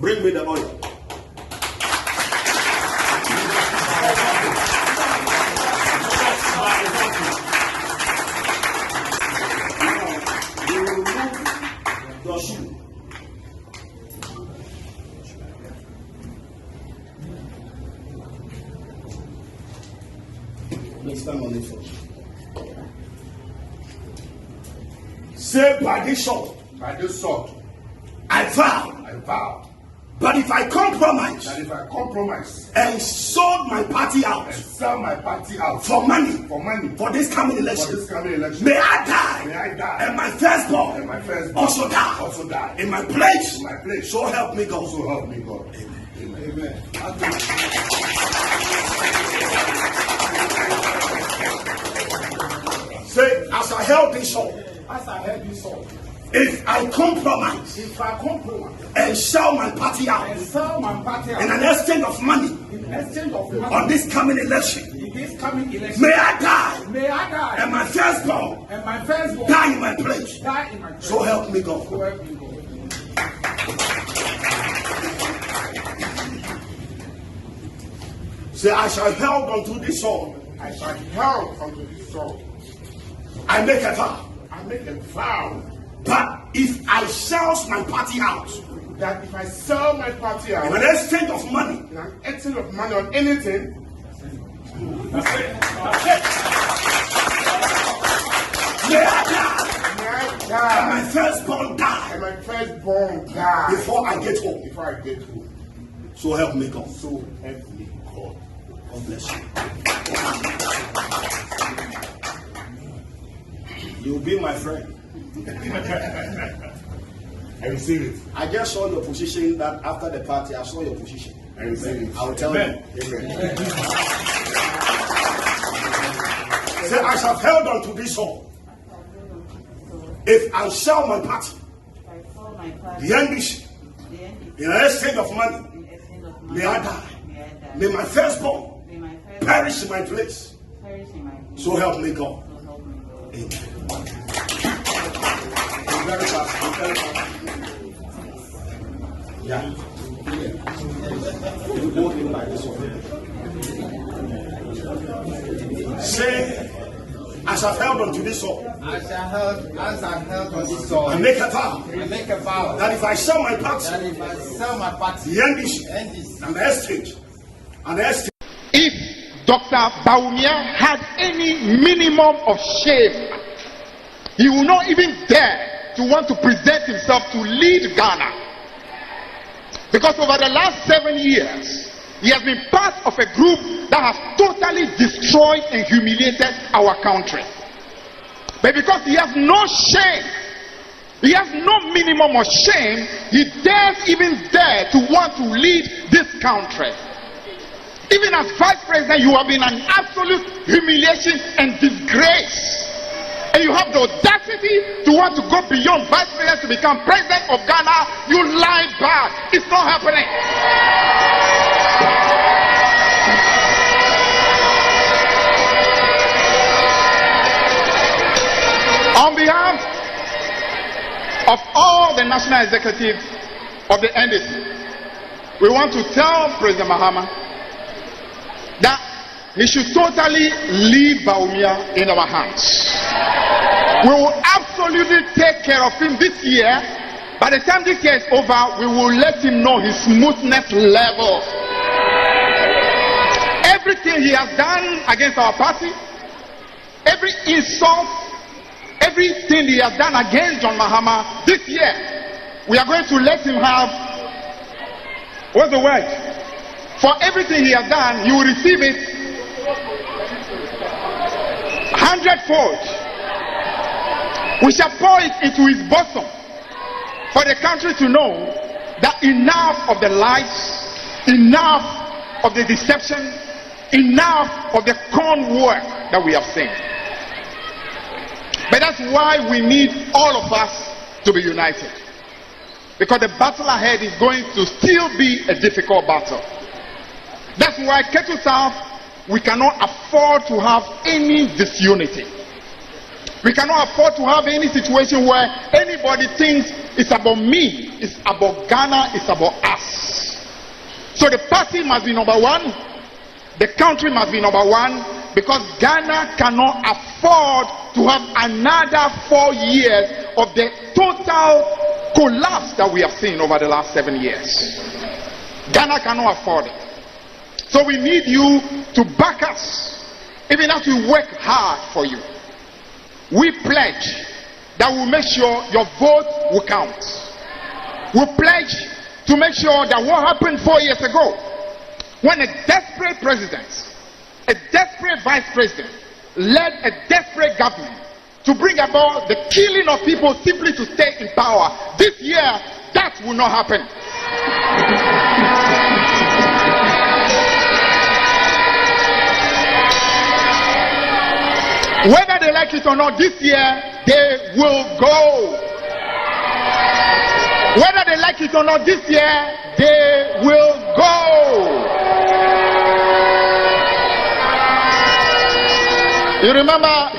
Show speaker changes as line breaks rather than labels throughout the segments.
Bring me the oil. You remove your shoe. Please stand on this one. Say by this sword.
By this sword.
I vow.
I vow.
But if I compromise.
That if I compromise.
And sold my party out.
And sell my party out.
For money.
For money.
For this coming election.
For this coming election.
May I die.
May I die.
And my firstborn.
And my firstborn.
Also die.
Also die.
In my place.
In my place.
So help me God.
So help me God. Amen. Amen. Amen.
Say, as I held this sword.
As I held this sword.
If I compromise.
If I compromise.
And sell my party out.
And sell my party out.
In an exchange of money.
In exchange of money.
On this coming election.
In this coming election.
May I die.
May I die.
And my firstborn.
And my firstborn.
Die in my place.
Die in my place.
So help me God.
So help me God.
Say, I shall held unto this sword.
I shall held unto this sword.
I make a vow.
I make a vow.
But if I sell my party out.
That if I sell my party out.
In an exchange of money.
In an exchange of money on anything.
That's it. That's it. May I die.
May I die.
And my firstborn die.
And my firstborn die.
Before I get home.
Before I get home.
So help me God.
So help me God.
God bless you. You'll be my friend.
I receive it.
I just saw your position that after the party, I saw your position.
I receive it.
I will tell you.
Amen.
Say, I shall held unto this sword. If I sell my party, the NDC, in an exchange of money, may I die. May my firstborn perish in my place. So help me God. Amen. Very fast. Very fast. Yeah. You go in like this one. Say, as I've held onto this sword.
As I held on this sword.
I make a vow.
I make a vow.
That if I sell my party.
That if I sell my party.
The NDC. And the exchange. And the exchange.
If Dr. Bawumia had any minimum of shame, he will not even dare to want to present himself to lead Ghana. Because over the last 7 years, he has been part of a group that has totally destroyed and humiliated our country. But because he has no shame, he has no minimum of shame, he dares even dare to want to lead this country. Even as vice president, you have been an absolute humiliation and disgrace. And you have the audacity to want to go beyond vice president to become president of Ghana. You lie back. It's not happening. On behalf of all the national executives of the NDC, we want to tell President Mahama that he should totally leave Bawumia in our hands. We will absolutely take care of him this year. By the time this year is over, we will let him know his smoothness level. Everything he has done against our party, every insult, everything he has done against John Mahama, this year, we are going to let him have, what's the word? For everything he has done, he will receive it 100-fold. We shall pour it into his bosom for the country to know that enough of the lies, enough of the deception, enough of the con work that we have seen. But that's why we need all of us to be united. Because the battle ahead is going to still be a difficult battle. That's why Ketu South, we cannot afford to have any disunity. We cannot afford to have any situation where anybody thinks it's about me, it's about Ghana, it's about us. So the party must be number one, the country must be number one, because Ghana cannot afford to have another 4 years of the total collapse that we have seen over the last 7 years. Ghana cannot afford it. So we need you to back us, even as we work hard for you. We pledge that we'll make sure your vote will count. We pledge to make sure that what happened 4 years ago, when a desperate president, a desperate vice president, led a desperate government to bring about the killing of people simply to stay in power, this year, that will not happen. Whether they like it or not, this year, they will go. Whether they like it or not, this year, they will go. You remember,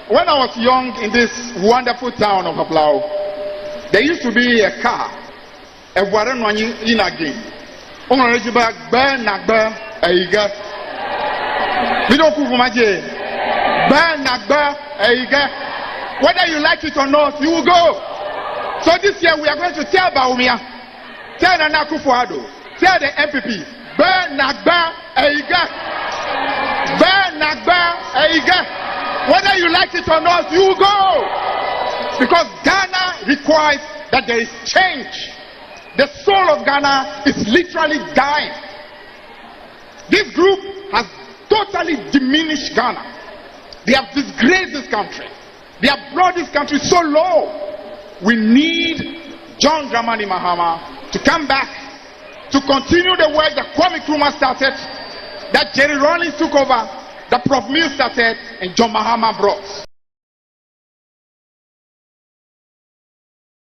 when I was young in this wonderful town of Ablao, there used to be a car, a Waranwanyi in a game. Whether you like it or not, you will go. So this year we are going to tell Bawumia, tell Nana Akufo-Addo, tell the MPP, whether you like it or not, you will go. Because Ghana requires that there is change. The soul of Ghana is literally dying. This group has totally diminished Ghana. They have disgraced this country. They have brought this country so low. We need John Dramani Mahama to come back to continue the work that Kwame Nkrumah started, that Jerry Rawlings took over, that Prof. Mills started, and John Mahama brought.